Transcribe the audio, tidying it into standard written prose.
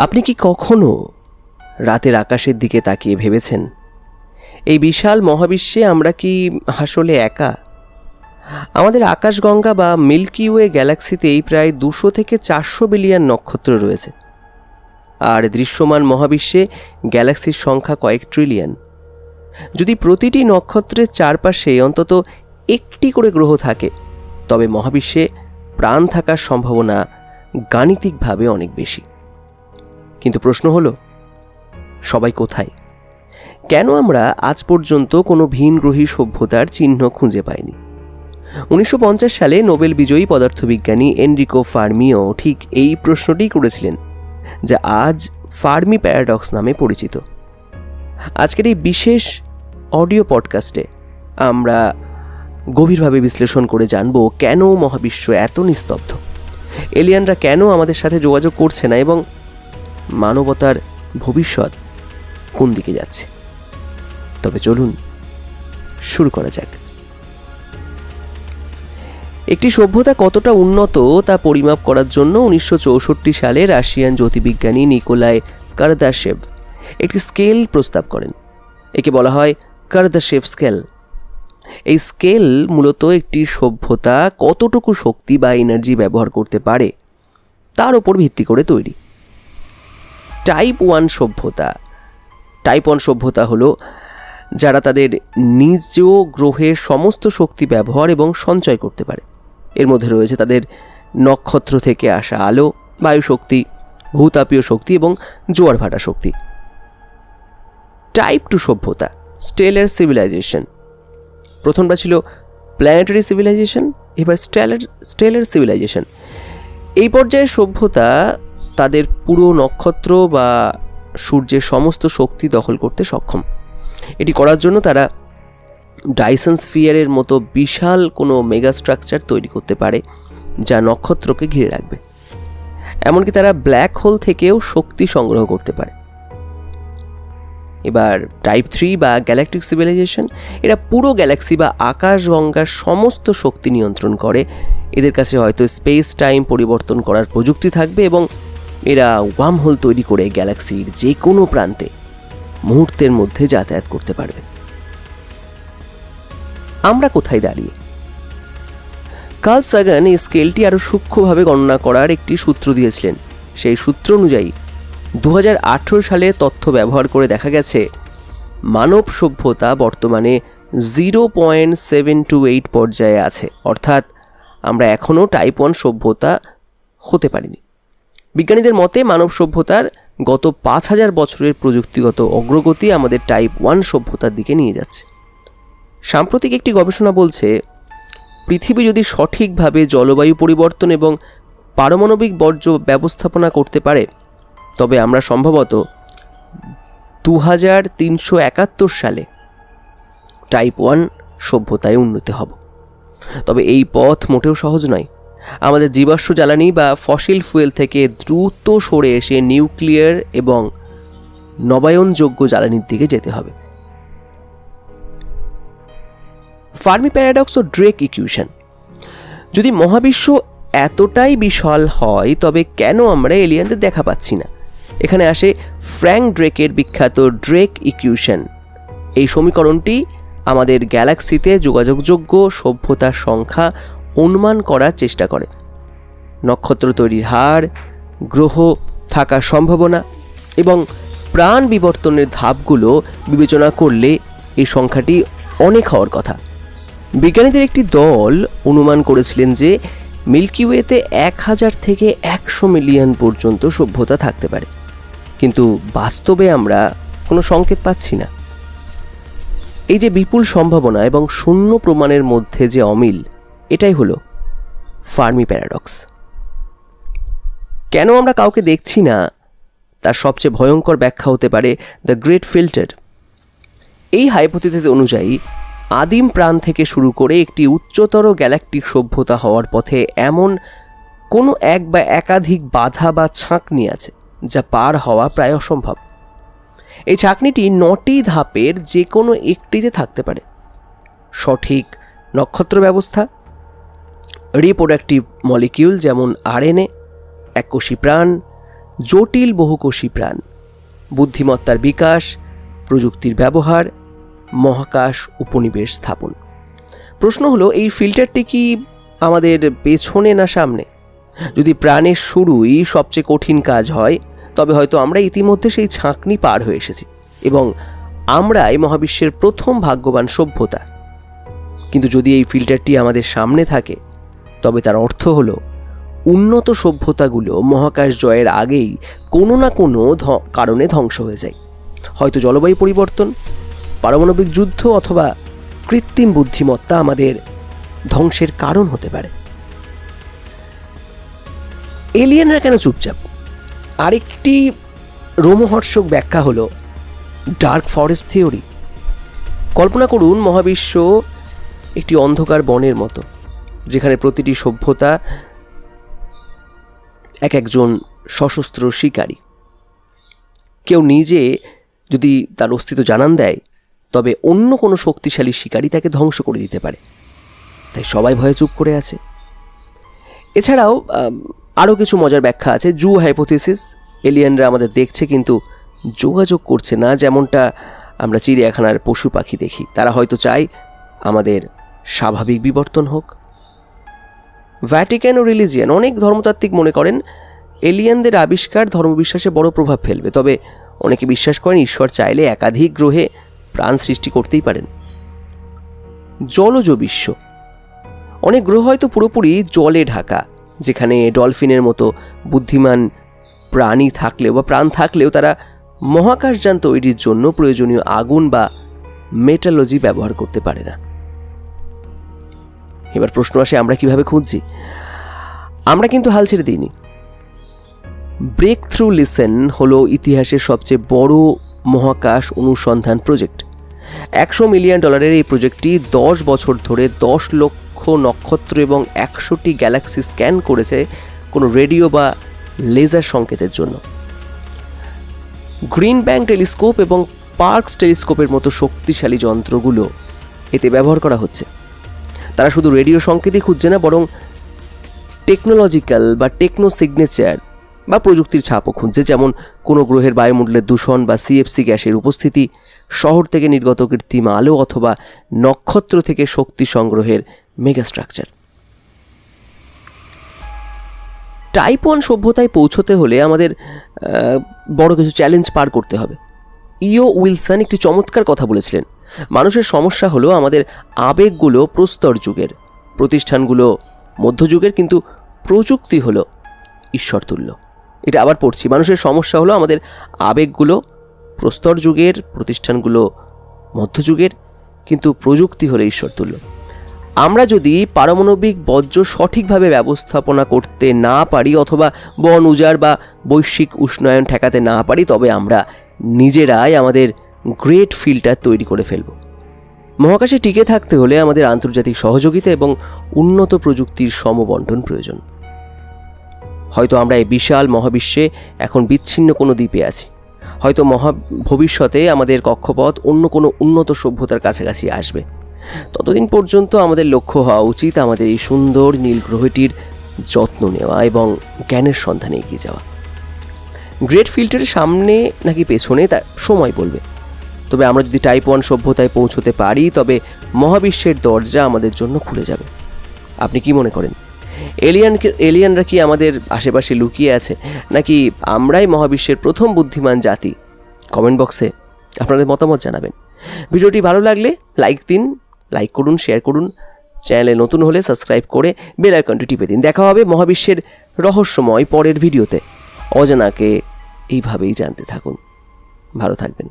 আপনি কি কখনো রাতের আকাশের দিকে তাকিয়ে ভেবেছেন এই বিশাল মহাবিশ্বে আমরা কি আসলে একা? আমাদের আকাশগঙ্গা বা মিল্কি ওয়ে গ্যালাক্সিতেই প্রায় 200 থেকে 400 বিলিয়ন নক্ষত্র রয়েছে, আর দৃশ্যমান মহাবিশ্বে গ্যালাক্সির সংখ্যা কয়েক ট্রিলিয়ন। যদি প্রতিটি নক্ষত্রের চারপাশে অন্তত একটি করে গ্রহ থাকে, তবে মহাবিশ্বে প্রাণ থাকার সম্ভাবনা গাণিতিকভাবে অনেক বেশি। কিন্তু প্রশ্ন হলো, সবাই কোথায়? কেন আমরা আজ পর্যন্ত কোনো ভিনগ্রহী সভ্যতার চিহ্ন খুঁজে পাইনি? 1950 সালে নোবেল বিজয়ী পদার্থবিজ্ঞানী এনরিকো ফার্মিও ঠিক এই প্রশ্নটি করেছিলেন, যা আজ ফার্মি প্যারাডক্স নামে পরিচিত। আজকের এই বিশেষ অডিও পডকাস্টে আমরা গভীরভাবে বিশ্লেষণ করে জানব কেন মহাবিশ্ব এত নিস্তব্ধ, এলিয়ানরা কেন আমাদের সাথে যোগাযোগ করছে না, এবং মানবতার ভবিষ্যৎ কোন দিকে যাচ্ছে। তবে চলুন শুরু করা যাক। একটি সভ্যতা কতটা উন্নত তা পরিমাপ করার জন্য 1964 সালে রাশিয়ান জ্যোতির্বিজ্ঞানী নিকোলাই কারদাশেভ একটি স্কেল প্রস্তাব করেন। একে বলা হয় কারদাশেভ স্কেল। এই স্কেল মূলত একটি সভ্যতা কতটুকু শক্তি বা এনার্জি ব্যবহার করতে পারে তার উপর ভিত্তি করে তৈরি। টাইপ 1 সভ্যতা। টাইপ 1 সভ্যতা হলো যারা তাদের নিজ গ্রহের সমস্ত শক্তি ব্যবহার এবং সঞ্চয় করতে পারে। এর মধ্যে রয়েছে তাদের নক্ষত্র থেকে আসা আলো, বায়ু শক্তি, ভূতাপীয় শক্তি এবং জোয়ার ভাটা শক্তি। টাইপ 2 সভ্যতা, স্টেলার সিভিলাইজেশন। প্রথমটা ছিল প্ল্যানেটারি সিভিলাইজেশন, এবার স্টেলার সিভিলাইজেশন। এই পর্যায়ের সভ্যতা তাদের পুরো নক্ষত্র বা সূর্যের সমস্ত শক্তি দখল করতে সক্ষম। এটি করার জন্য তারা ডাইসন স্ফিয়ারের মতো বিশাল কোনো মেগা স্ট্রাকচার তৈরি করতে পারে যা নক্ষত্রকে ঘিরে রাখবে। এমনকি তারা ব্ল্যাক হোল থেকেও শক্তি সংগ্রহ করতে পারে। এবার টাইপ 3 বা গ্যালাকটিক সিভিলাইজেশন। এরা পুরো গ্যালাক্সি বা আকাশগঙ্গার সমস্ত শক্তি নিয়ন্ত্রণ করে। এদের কাছে হয়তো স্পেস টাইম পরিবর্তন করার প্রযুক্তি থাকবে এবং এরা ওয়ার্ম হোল তৈরি করে গ্যালাক্সির যে কোনো প্রান্তে মুহূর্তের মধ্যে যাতায়াত করতে পারবে। আমরা কোথায় দাঁড়িয়ে? কার্ল সাগান এই স্কেলটি আরও সূক্ষ্মভাবে গণনা করার একটি সূত্র দিয়েছিলেন। সেই সূত্র অনুযায়ী 2018 সালে তথ্য ব্যবহার করে দেখা গেছে মানব সভ্যতা বর্তমানে 0.728 পর্যায়ে আছে, অর্থাৎ আমরা এখনও টাইপ 1 সভ্যতা হতে পারিনি। বিজ্ঞানীদের মতে মানব সভ্যতার গত 5000 বছরের প্রযুক্তিগত অগ্রগতি আমাদের টাইপ 1 সভ্যতার দিকে নিয়ে যাচ্ছে। সাম্প্রতিক একটি গবেষণা বলছে, পৃথিবী যদি সঠিকভাবে জলবায়ু পরিবর্তন এবং পারমাণবিক বর্জ্য ব্যবস্থাপনা করতে পারে, তবে আমরা সম্ভবত 2371 সালে টাইপ 1 সভ্যতায় উন্নীত হব। তবে এই পথ মোটেও সহজ নয়। আমাদের জীবাশ্ম জ্বালানি বা ফসিল ফুয়েল থেকে দ্রুত সরে এসে নিউক্লিয়ার এবং নবায়নযোগ্য জ্বালানির দিকে যেতে হবে। ফার্মি প্যারাডক্স ও ড্রেক ইকুয়েশন। যদি মহাবিশ্ব এতটাই বিশাল হয়, তবে কেন আমরা এলিয়েনদের দেখা পাচ্ছি না? এখানে আসে ফ্র্যাঙ্ক ড্রেকের বিখ্যাত ড্রেক ইকুয়েশন। এই সমীকরণটি আমাদের গ্যালাক্সিতে যোগাযোগযোগ্য সভ্যতার সংখ্যা অনুমান করার চেষ্টা করে। নক্ষত্র তৈরির হার, গ্রহ থাকার সম্ভাবনা এবং প্রাণ বিবর্তনের ধাপগুলো বিবেচনা করলে এই সংখ্যাটি অনেক হওয়ার কথা। বিজ্ঞানীদের একটি দল অনুমান করেছিলেন যে মিল্কি ওয়েতে 1000 থেকে 100 মিলিয়ন পর্যন্ত সভ্যতা থাকতে পারে, কিন্তু বাস্তবে আমরা কোনো সংকেত পাচ্ছি না। এই যে বিপুল সম্ভাবনা এবং শূন্য প্রমাণের মধ্যে যে অমিল, এটাই হলো ফার্মি প্যারাডক্স। কেন আমরা কাউকে দেখছি না তার সবচেয়ে ভয়ঙ্কর ব্যাখ্যা হতে পারে দ্য গ্রেট ফিল্টার। এই হাইপোথিসিস অনুযায়ী আদিম প্রাণ থেকে শুরু করে একটি উচ্চতর গ্যালাকটিক সভ্যতা হওয়ার পথে এমন কোনো এক বা একাধিক বাধা বা ছাঁকনি আছে যা পার হওয়া প্রায় অসম্ভব। এই ছাঁকনিটি 9টি ধাপের যে কোনো একটিতে থাকতে পারে। সঠিক নক্ষত্র ব্যবস্থা, রিপ্রোডাক্টিভ মলিকিউল যেমন আরএনএ, এককোষী প্রাণ, জটিল বহুকোষী প্রাণ, বুদ্ধিমত্তার বিকাশ, প্রযুক্তির ব্যবহার, মহাকাশ উপনিবেশ স্থাপন। প্রশ্ন হলো, এই ফিল্টারটি কি আমাদের পেছনে না সামনে? যদি প্রাণের শুরুই সবচেয়ে কঠিন কাজ হয়, তবে হয়তো আমরা ইতিমধ্যে সেই ছাঁকনি পার হয়ে এসেছি এবং আমরাই মহাবিশ্বের প্রথম ভাগ্যবান সভ্যতা। কিন্তু যদি এই ফিল্টারটি আমাদের সামনে থাকে, তবে তার অর্থ হলো উন্নত সভ্যতাগুলো মহাকাশ জয়ের আগেই কোনো না কোনো কারণে ধ্বংস হয়ে যায়। হয়তো জলবায়ু পরিবর্তন, পারমাণবিক যুদ্ধ অথবা কৃত্রিম বুদ্ধিমত্তা আমাদের ধ্বংসের কারণ হতে পারে। এলিয়েনরা কেন চুপচাপ? আরেকটি রোমহর্ষক ব্যাখ্যা হলো ডার্ক ফরেস্ট থিওরি। কল্পনা করুন, মহাবিশ্ব একটি অন্ধকার বনের মতো, যেখানে প্রতিটি সভ্যতা এক একজন সশস্ত্র শিকারী। কেউ নিজে যদি তার অস্তিত্ব জানান দেয়, তবে অন্য কোনো শক্তিশালী শিকারী তাকে ধ্বংস করে দিতে পারে। তাই সবাই ভয়ে চুপ করে আছে। এছাড়াও আরও কিছু মজার ব্যাখ্যা আছে। জু হাইপোথিসিস, এলিয়েনরা আমাদের দেখছে কিন্তু যোগাযোগ করছে না, যেমনটা আমরা চিড়িয়াখানার পশু পাখি দেখি। তারা হয়তো চায় আমাদের স্বাভাবিক বিবর্তন হোক। ভ্যাটিকান ও রিলিজিয়ান, অনেক ধর্মতাত্ত্বিক মনে করেন এলিয়েনদের আবিষ্কার ধর্মবিশ্বাসে বড় প্রভাব ফেলবে। তবে অনেকে বিশ্বাস করেন ঈশ্বর চাইলে একাধিক গ্রহে প্রাণ সৃষ্টি করতেই পারেন। জলজ বিশ্ব, অনেক গ্রহ হয়তো পুরোপুরি জলে ঢাকা, যেখানে ডলফিনের মতো বুদ্ধিমান প্রাণ থাকলেও তারা মহাকাশযান তৈরির জন্য প্রয়োজনীয় আগুন বা মেটালজি ব্যবহার করতে পারে না। এবার প্রশ্ন আসে, আমরা কিভাবে খুঁজছি? আমরা কিন্তু হাল ছেড়ে দিইনি। ব্রেক থ্রু লিসেন হলো ইতিহাসের সবচেয়ে বড় মহাকাশ অনুসন্ধান প্রজেক্ট। $100 মিলিয়ন এই প্রজেক্টটি 10 বছর ধরে 10 লক্ষ নক্ষত্র এবং 100টি গ্যালাক্সি স্ক্যান করেছে কোনো রেডিও বা লেজার সংকেতের জন্য। গ্রিন ব্যাংক টেলিস্কোপ এবং পার্কস টেলিস্কোপের মতো শক্তিশালী যন্ত্রগুলো এতে ব্যবহার করা হচ্ছে। তারা শুধু রেডিও সংকেতই খুঁজছে না, বরং টেকনোলজিক্যাল বা টেকনো সিগনেচার বা প্রযুক্তির ছাপও খুঁজছে, যেমন কোনো গ্রহের বায়ুমণ্ডলের দূষণ বা সিএফসি গ্যাসের উপস্থিতি, শহর থেকে নির্গত কৃত্রিম আলো অথবা নক্ষত্র থেকে শক্তি সংগ্রহের মেগাস্ট্রাকচার। টাইপ 1 সভ্যতায় পৌঁছতে হলে আমাদের বড় কিছু চ্যালেঞ্জ পার করতে হবে। ইও উইলসন একটি চমৎকার কথা বলেছিলেন, মানুষের সমস্যা হলো আমাদের আবেগগুলো প্রস্তর যুগের, প্রতিষ্ঠানগুলো মধ্যযুগের, কিন্তু প্রযুক্তি হলো ঈশ্বরতুল্য। এটা আবার পড়ছি, মানুষের সমস্যা হলো আমাদের আবেগগুলো প্রস্তর যুগের, প্রতিষ্ঠানগুলো মধ্যযুগের, কিন্তু প্রযুক্তি হলো ঈশ্বরতুল্য। আমরা যদি পারমাণবিক বর্জ্য সঠিকভাবে ব্যবস্থাপনা করতে না পারি অথবা বন উজাড় বা বৈশ্বিক উষ্ণায়ন ঠেকাতে না পারি, তবে আমরা নিজেরাই আমাদের গ্রেট ফিল্টার তৈরি করে ফেলব। মহাকাশে টিকে থাকতে হলে আমাদের আন্তর্জাতিক সহযোগিতা এবং উন্নত প্রযুক্তির সমবন্টন প্রয়োজন। হয়তো আমরা এই বিশাল মহাবিশ্বে এখন বিচ্ছিন্ন কোনো দ্বীপে আছি। হয়তো ভবিষ্যতে আমাদের কক্ষপথ অন্য কোনো উন্নত সভ্যতার কাছাকাছি আসবে। ততদিন পর্যন্ত আমাদের লক্ষ্য হওয়া উচিত আমাদের এই সুন্দর নীল গ্রহটির যত্ন নেওয়া এবং জ্ঞানের সন্ধানে এগিয়ে যাওয়া। গ্রেট ফিল্টারের সামনে নাকি পেছনে তা সময় বলবে। তবে আমরা যদি টাইপ 1 সভ্যতায় পৌঁছতে পারি, তবে মহাবিশ্বের দরজা আমাদের জন্য খুলে যাবে। আপনি কি মনে করেন? এলিয়েনরা কি আমাদের আশেপাশে লুকিয়ে আছে, নাকি আমরাই মহাবিশ্বের প্রথম বুদ্ধিমান জাতি? কমেন্ট বক্সে আপনাদের মতামত জানাবেন। ভিডিওটি ভালো লাগলে লাইক করুন, শেয়ার করুন। চ্যানেলে নতুন হলে সাবস্ক্রাইব করে বেল আইকনটি টিপে দিন। দেখা হবে মহাবিশ্বের রহস্যময় পরের ভিডিওতে। অজানাকে এইভাবেই জানতে থাকুন। ভালো থাকবেন।